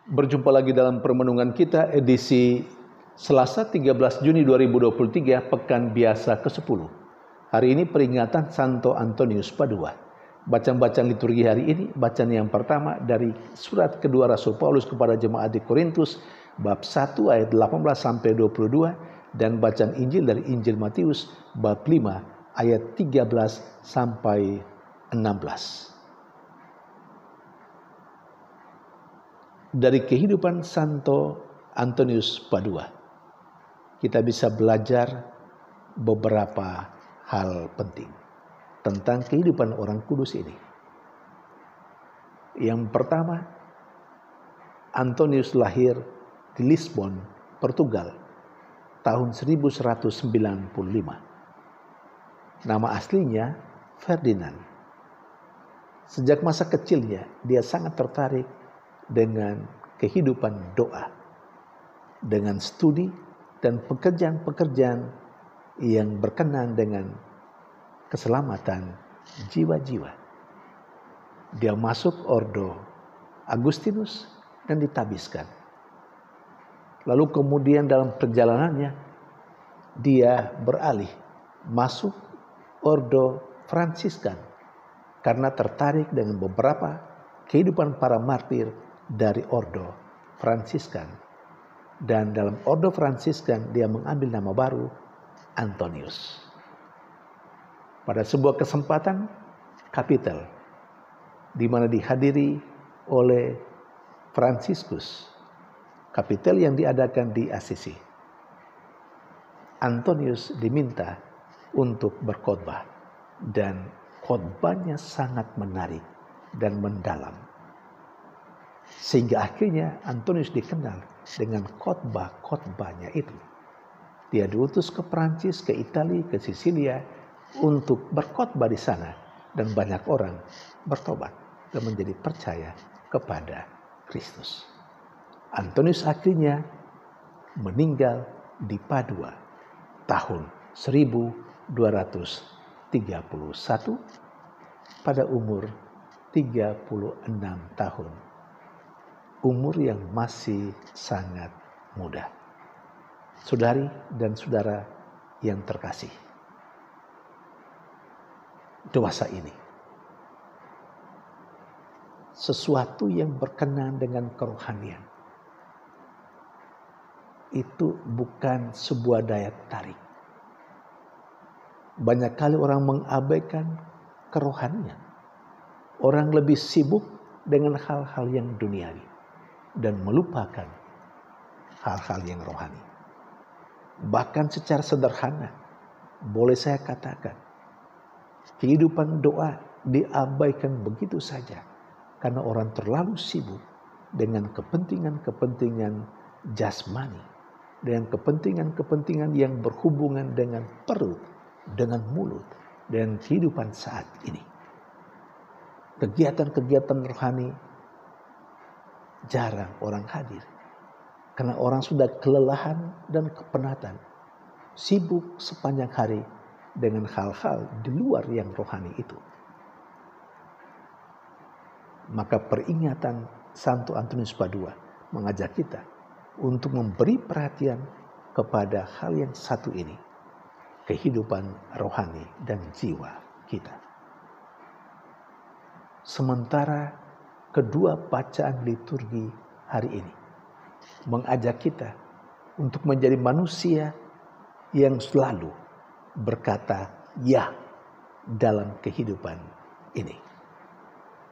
Berjumpa lagi dalam permenungan kita edisi Selasa 13 Juni 2023, Pekan Biasa ke-10. Hari ini peringatan Santo Antonius Padua. Bacaan-bacaan liturgi hari ini, bacaan yang pertama dari surat kedua Rasul Paulus kepada jemaat di Korintus, bab 1 ayat 18 sampai 22, dan bacaan Injil dari Injil Matius, bab 5 ayat 13 sampai 16. Dari kehidupan Santo Antonius Padua, kita bisa belajar beberapa hal penting tentang kehidupan orang kudus ini. Yang pertama, Antonius lahir di Lisbon, Portugal, tahun 1195. Nama aslinya Ferdinand. Sejak masa kecilnya, dia sangat tertarik dengan kehidupan doa, dengan studi dan pekerjaan-pekerjaan yang berkenan dengan keselamatan jiwa-jiwa. Dia masuk ordo Agustinus dan ditabiskan. Lalu kemudian dalam perjalanannya dia beralih masuk ordo Fransiskan karena tertarik dengan beberapa kehidupan para martir dari ordo Fransiskan. Dan dalam ordo Fransiskan dia mengambil nama baru Antonius. Pada sebuah kesempatan kapitel di mana dihadiri oleh Fransiskus, kapitel yang diadakan di Assisi, Antonius diminta untuk berkhotbah, dan khotbahnya sangat menarik dan mendalam. Sehingga akhirnya Antonius dikenal dengan khotbah-khotbahnya itu. Dia diutus ke Prancis, ke Italia, ke Sisilia untuk berkhotbah di sana, dan banyak orang bertobat dan menjadi percaya kepada Kristus. Antonius akhirnya meninggal di Padua tahun 1231 pada umur 36 tahun. Umur yang masih sangat muda. Saudari dan saudara yang terkasih, dewasa ini sesuatu yang berkenan dengan kerohanian itu bukan sebuah daya tarik. Banyak kali orang mengabaikan kerohanian. Orang lebih sibuk dengan hal-hal yang duniawi dan melupakan hal-hal yang rohani. Bahkan secara sederhana, boleh saya katakan, kehidupan doa diabaikan begitu saja karena orang terlalu sibuk dengan kepentingan-kepentingan jasmani, dengan kepentingan-kepentingan yang berhubungan dengan perut, dengan mulut, dan kehidupan saat ini. Kegiatan-kegiatan rohani jarang orang hadir karena orang sudah kelelahan dan kepenatan, sibuk sepanjang hari dengan hal-hal di luar yang rohani itu. Maka peringatan Santo Antonius Padua mengajak kita untuk memberi perhatian kepada hal yang satu ini, kehidupan rohani dan jiwa kita. Sementara kedua bacaan liturgi hari ini mengajak kita untuk menjadi manusia yang selalu berkata ya dalam kehidupan ini.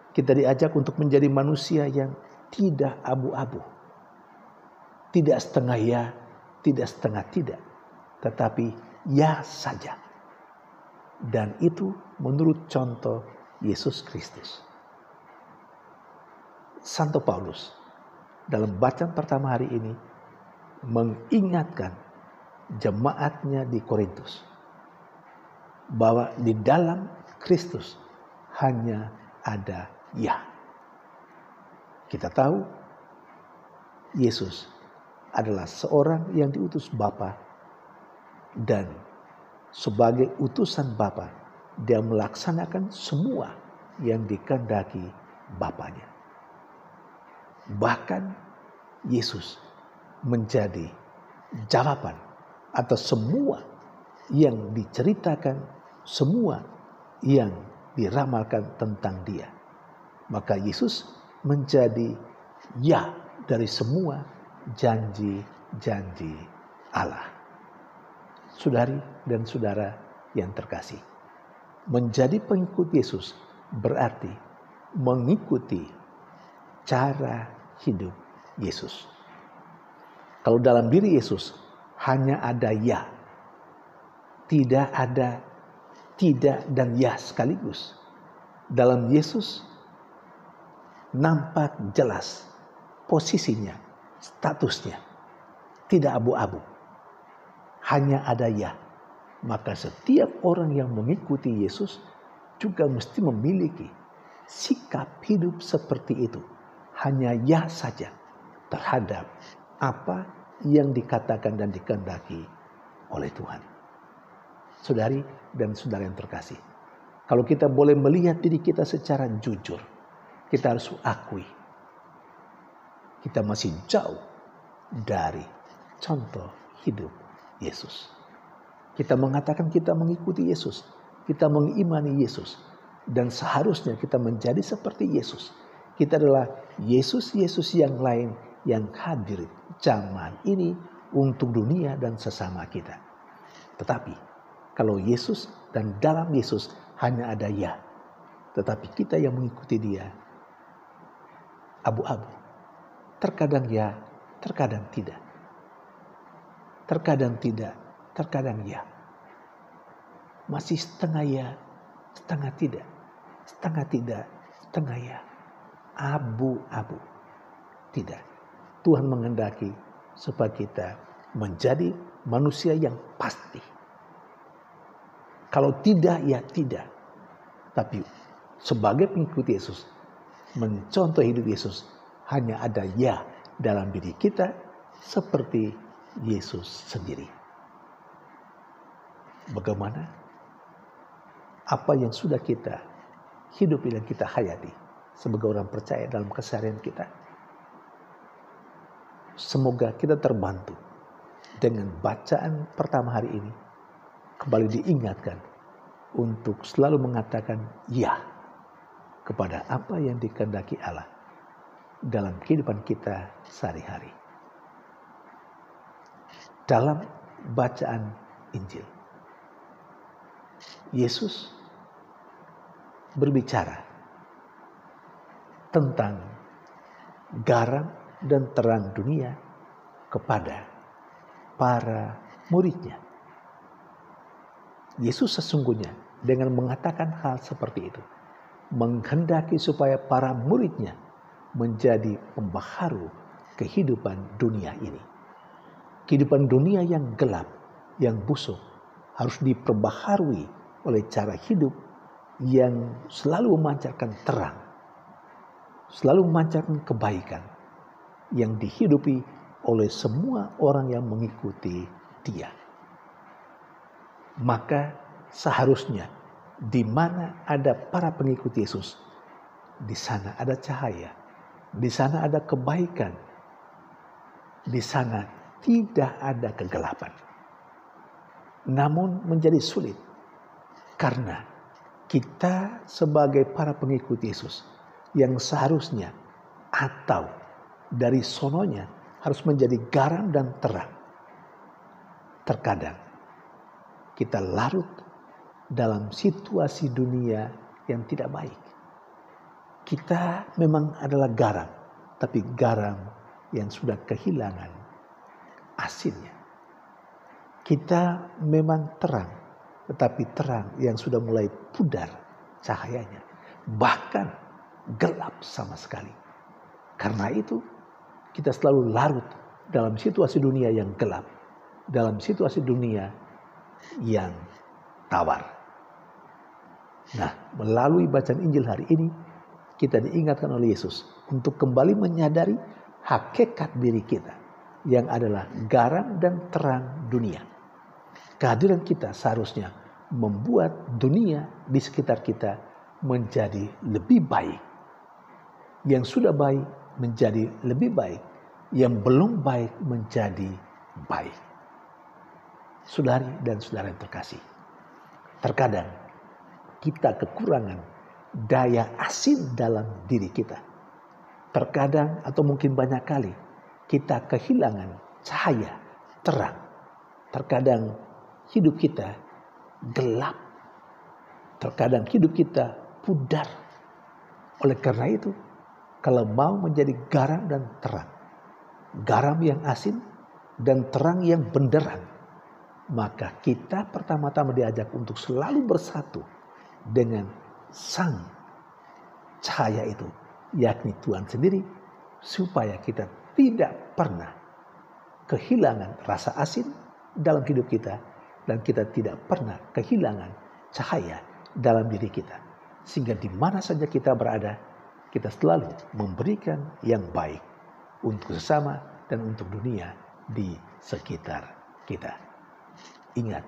Kita diajak untuk menjadi manusia yang tidak abu-abu, tidak setengah ya, tidak setengah tidak, tetapi ya saja. Dan itu menurut contoh Yesus Kristus. Santo Paulus dalam bacaan pertama hari ini mengingatkan jemaatnya di Korintus bahwa di dalam Kristus hanya ada ya. Kita tahu Yesus adalah seorang yang diutus Bapa, dan sebagai utusan Bapa dia melaksanakan semua yang dikehendaki Bapanya. Bahkan Yesus menjadi jawaban atas semua yang diceritakan, semua yang diramalkan tentang Dia. Maka Yesus menjadi ya dari semua janji-janji Allah. Saudari dan saudara yang terkasih, menjadi pengikut Yesus berarti mengikuti cara hidup Yesus. Kalau dalam diri Yesus hanya ada ya, tidak ada tidak dan ya sekaligus. Dalam Yesus nampak jelas posisinya, statusnya, tidak abu-abu. Hanya ada ya. Maka setiap orang yang mengikuti Yesus juga mesti memiliki sikap hidup seperti itu. Hanya ya saja terhadap apa yang dikatakan dan dikehendaki oleh Tuhan. Saudari dan saudara yang terkasih, kalau kita boleh melihat diri kita secara jujur, kita harus akui kita masih jauh dari contoh hidup Yesus. Kita mengatakan kita mengikuti Yesus, kita mengimani Yesus, dan seharusnya kita menjadi seperti Yesus. Kita adalah Yesus-Yesus yang lain yang hadir zaman ini untuk dunia dan sesama kita. Tetapi kalau Yesus dan dalam Yesus hanya ada ya, tetapi kita yang mengikuti Dia abu-abu. Terkadang ya, terkadang tidak. Terkadang tidak, terkadang ya. Masih setengah ya, setengah tidak. Setengah tidak, setengah ya. Abu-abu. Tidak. Tuhan menghendaki supaya kita menjadi manusia yang pasti. Kalau tidak, ya tidak. Tapi sebagai pengikut Yesus, mencontoh hidup Yesus, hanya ada ya dalam diri kita seperti Yesus sendiri. Bagaimana? Apa yang sudah kita hidupi dan kita hayati sebagai orang percaya dalam keseharian kita. Semoga kita terbantu dengan bacaan pertama hari ini. Kembali diingatkan untuk selalu mengatakan ya kepada apa yang dikehendaki Allah dalam kehidupan kita sehari-hari. Dalam bacaan Injil, Yesus berbicara tentang garam dan terang dunia kepada para muridnya. Yesus sesungguhnya dengan mengatakan hal seperti itu menghendaki supaya para muridnya menjadi pembaharu kehidupan dunia ini. Kehidupan dunia yang gelap, yang busuk harus diperbaharui oleh cara hidup yang selalu memancarkan terang, selalu memancarkan kebaikan yang dihidupi oleh semua orang yang mengikuti Dia. Maka seharusnya di mana ada para pengikut Yesus, di sana ada cahaya, di sana ada kebaikan, di sana tidak ada kegelapan. Namun menjadi sulit karena kita sebagai para pengikut Yesus yang seharusnya atau dari sononya harus menjadi garam dan terang. Terkadang kita larut dalam situasi dunia yang tidak baik. Kita memang adalah garam, tapi garam yang sudah kehilangan asinnya. Kita memang terang, tetapi terang yang sudah mulai pudar cahayanya. Bahkan gelap sama sekali. Karena itu kita selalu larut dalam situasi dunia yang gelap. Dalam situasi dunia yang tawar. Nah, melalui bacaan Injil hari ini, kita diingatkan oleh Yesus untuk kembali menyadari hakikat diri kita yang adalah garam dan terang dunia. Kehadiran kita seharusnya membuat dunia di sekitar kita menjadi lebih baik. Yang sudah baik menjadi lebih baik yang belum baik menjadi baik. Saudari dan saudara yang terkasih, terkadang kita kekurangan daya asin dalam diri kita. Terkadang atau mungkin banyak kali kita kehilangan cahaya, terang. Terkadang hidup kita gelap. Terkadang hidup kita pudar. Oleh karena itu, kalau mau menjadi garam dan terang, garam yang asin dan terang yang benderang, maka kita pertama-tama diajak untuk selalu bersatu dengan sang cahaya itu, yakni Tuhan sendiri, supaya kita tidak pernah kehilangan rasa asin dalam hidup kita dan kita tidak pernah kehilangan cahaya dalam diri kita. Sehingga di mana saja kita berada, kita selalu memberikan yang baik untuk sesama dan untuk dunia di sekitar kita. Ingat,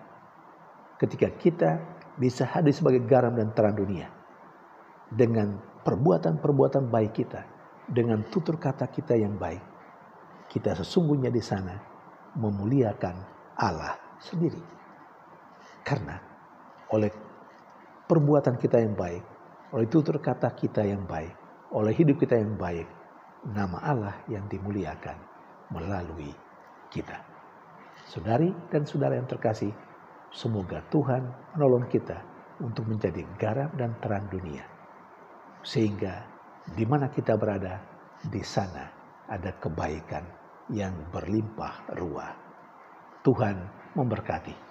ketika kita bisa hadir sebagai garam dan terang dunia, dengan perbuatan-perbuatan baik kita, dengan tutur kata kita yang baik, kita sesungguhnya di sana memuliakan Allah sendiri. Karena oleh perbuatan kita yang baik, oleh tutur kata kita yang baik, oleh hidup kita yang baik, nama Allah yang dimuliakan melalui kita. Saudari dan saudara yang terkasih, semoga Tuhan menolong kita untuk menjadi garam dan terang dunia. Sehingga di mana kita berada, di sana ada kebaikan yang berlimpah ruah. Tuhan memberkati.